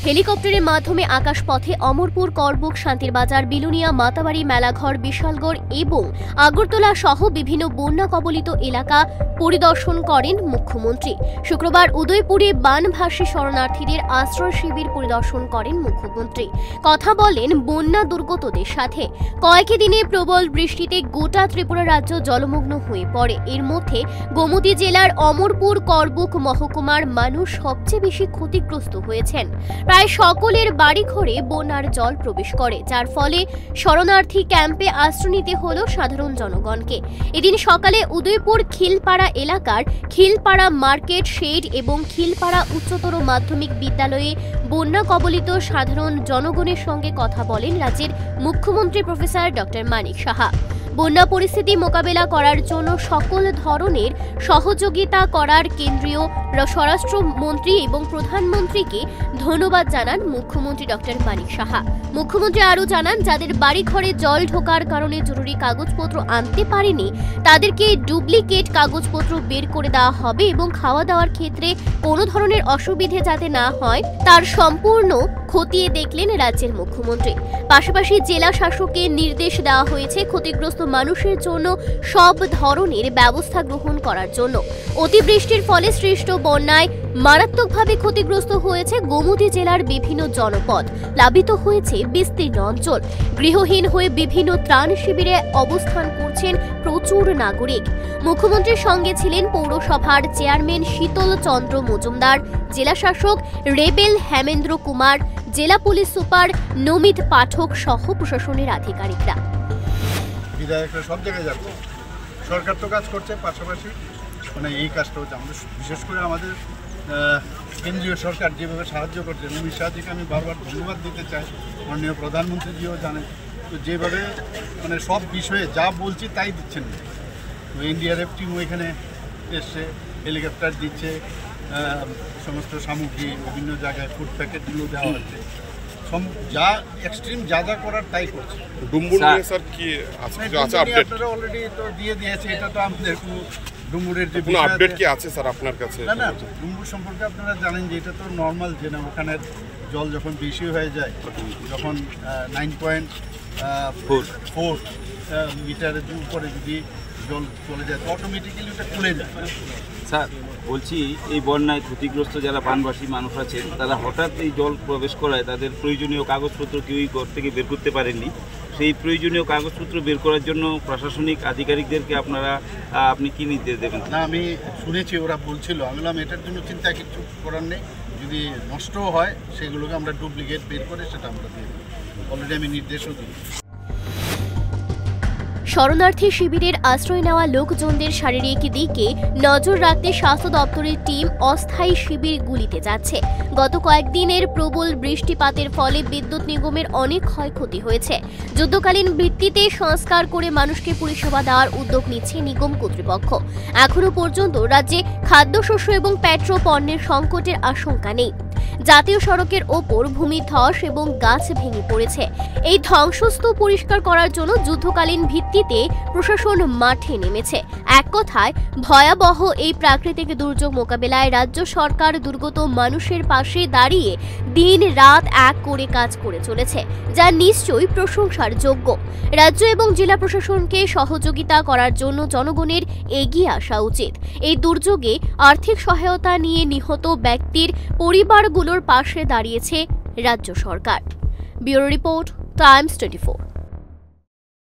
হেলিকপ্টারের মাধ্যমে আকাশপথে অমরপুর, করবুক, শান্তিরবাজার, বিলুনিয়া, মাতাবাড়ি, মেলাঘর, বিশালগড় এবং আগরতলা সহ বিভিন্ন বন্যা কবলিত এলাকা পরিদর্শন করেন মুখ্যমন্ত্রী। শুক্রবার উদয়পুরে বানভাসী শরণার্থীদের আশ্রয় শিবির পরিদর্শন করেন মুখ্যমন্ত্রী। কথা বলেন বন্যা দুর্গতদের সাথে। কয়েক দিনে প্রবল বৃষ্টিতে গোটা ত্রিপুরা রাজ্য জলমগ্ন হয়ে পড়ে। এর মধ্যে গোমতী জেলার অমরপুর, করবুক মহকুমার মানুষ সবচেয়ে বেশি ক্ষতিগ্রস্ত হয়েছেন। প্রায় সকলের বাড়িঘরে বন্যার জল প্রবেশ করে, যার ফলে শরণার্থী ক্যাম্পে আশ্রয় নিতে হলো সাধারণ জনগণকে। এদিন সকালে উদয়পুর খিলপাড়া এলাকার খিলপাড়া মার্কেট শেড এবং খিলপাড়া উচ্চতর মাধ্যমিক বিদ্যালয়ে বন্যা কবলিত সাধারণ জনগণের সঙ্গে কথা বলেন রাজ্যের মুখ্যমন্ত্রী প্রফেসর ডক্টর মানিক সাহা। বন্যা পরিস্থিতি মোকাবেলা করার জন্য সকল ধরনের সহযোগিতা করার কেন্দ্রীয় স্বরাষ্ট্রমন্ত্রী এবং প্রধানমন্ত্রীকে ধন্যবাদ জানান মুখ্যমন্ত্রী ডক্টর মানিক সাহা। মুখ্যমন্ত্রী আরও জানান, যাদের বাড়িঘরে জল ঢোকার কারণে জরুরি কাগজপত্র আনতে পারেনি তাদেরকে ডুপ্লিকেট কাগজপত্র বের করে দেওয়া হবে এবং খাওয়া দাওয়ার ক্ষেত্রে কোনো ধরনের অসুবিধে যাতে না হয় তার সম্পূর্ণ খতিয়ে দেখলেন রাজ্যের মুখ্যমন্ত্রী। পাশাপাশি জেলা শাসককে নির্দেশ দেওয়া হয়েছে ক্ষতিগ্রস্ত মানুষের জন্য সব ধরনের ব্যবস্থা গ্রহণ করার জন্য। অতিবৃষ্টির ফলে সৃষ্ট বন্যায় মারাত্মকভাবে ক্ষতিগ্রস্ত হয়েছে গোমতী জেলার বিভিন্ন জনপদ, প্লাবিত হয়েছে বিস্তীর্ণ অঞ্চল। গৃহহীন হয়ে বিভিন্ন ত্রাণ শিবিরে অবস্থান করছেন প্রচুর নাগরিক। মুখ্যমন্ত্রীর সঙ্গে ছিলেন পৌরসভার চেয়ারম্যান শীতল চন্দ্র মজুমদার, জেলা শাসক রেবেল হেমেন্দ্র কুমার, জেলা পুলিশ সুপার নমিত পাঠক সহ প্রশাসনের আধিকারিকরা। বিধায়করা সব জায়গায় যাচ্ছে, সরকার তো কাজ করছে, পাশাপাশি এই কাজটা হচ্ছে আমাদের, বিশেষ করে আমাদের কেন্দ্রীয় সরকার যেভাবে সাহায্য করছে, অমিত শাহজিকে আমি বারবার ধন্যবাদ দিতে চাই। মাননীয় প্রধানমন্ত্রীজিও জানেন তো যেভাবে সব বিষয়ে যা বলছি তাই দিচ্ছেন। তো এনডিআরএফ টিমও এখানে এসছে, হেলিকপ্টার দিচ্ছে, সমস্ত সামগ্রী বিভিন্ন জায়গায় ফুড প্যাকেটগুলো দেওয়া হচ্ছে, যা এক্সট্রিম যা যা করার তাই করছে। আপনারা অলরেডি তো দিয়ে দিয়েছে, এটা তো আমাদের কোনো ডুম্বুরের যে আপডেট কি আছে স্যার আপনার কাছে? না, ডুম্বুর সম্পর্কে আপনারা জানেন যে এটা তো নর্মাল, যে না ওখানের জল যখন বেশি হয়ে যায়, যখন 9.4 মিটারের উপরে যদি জল চলে যায় তো অটোমেটিক্যালি ওটা খুলে যায়। স্যার বলছি, এই বন্যায় ক্ষতিগ্রস্ত যারা বানবাসী মানুষ আছেন তারা হঠাৎ এই জল প্রবেশ করায় তাদের প্রয়োজনীয় কাগজপত্র কেউই ঘর থেকে বের করতে পারেননি। সেই প্রয়োজনীয় কাগজপত্র বের করার জন্য প্রশাসনিক আধিকারিকদেরকে আপনি কি নির্দেশ দেবেন? না, আমি শুনেছি ওরা বলছিল, আমি বললাম এটার জন্য চিন্তা কিছু করার নেই, যদি নষ্টও হয় সেগুলোকে আমরা ডুপ্লিকেট বের করে সেটা আমরা দিয়ে দেবো। অলরেডি আমি নির্দেশও দিই। শরণার্থী শিবিরের আশ্রয় নেওয়া লোকজনদের শারীরিক দিকে নজর রাখতে স্বাস্থ্য দপ্তরের টিম অস্থায়ী শিবিরগুলিতে যাচ্ছে। গত কয়েকদিনের প্রবল বৃষ্টিপাতের ফলে বিদ্যুৎ নিগমের অনেক ক্ষয়ক্ষতি হয়েছে। যুদ্ধকালীন ভিত্তিতে সংস্কার করে মানুষকে পরিষেবা দেওয়ার উদ্যোগ নিচ্ছে নিগম কর্তৃপক্ষ। এখনো পর্যন্ত রাজ্যে খাদ্যশস্য এবং পেট্রো পণ্যের সংকটের আশঙ্কা নেই। জাতীয় সড়কের ওপর ভূমিধস এবং গাছ ভেঙে পড়েছে। এই ধ্বংসস্তূপ পরিষ্কার করার জন্য যুদ্ধকালীন ভিত্তিতে প্রশাসন মাঠে নেমেছে। এক কথায় ভয়াবহ এই প্রাকৃতিক দুর্যোগ মোকাবেলায় রাজ্য সরকার দুর্গত মানুষের পাশে দাঁড়িয়ে দিন রাত এক করে কাজ করে চলেছে, যা নিশ্চয়ই প্রশংসার যোগ্য। রাজ্য এবং জেলা প্রশাসনকে সহযোগিতা করার জন্য জনগণের এগিয়ে আসা উচিত। এই দুর্যোগে আর্থিক সহায়তা নিয়ে নিহত ব্যক্তির পরিবারগুলোর পাশে দাঁড়িয়েছে রাজ্য সরকার। Bureau report, Times 24।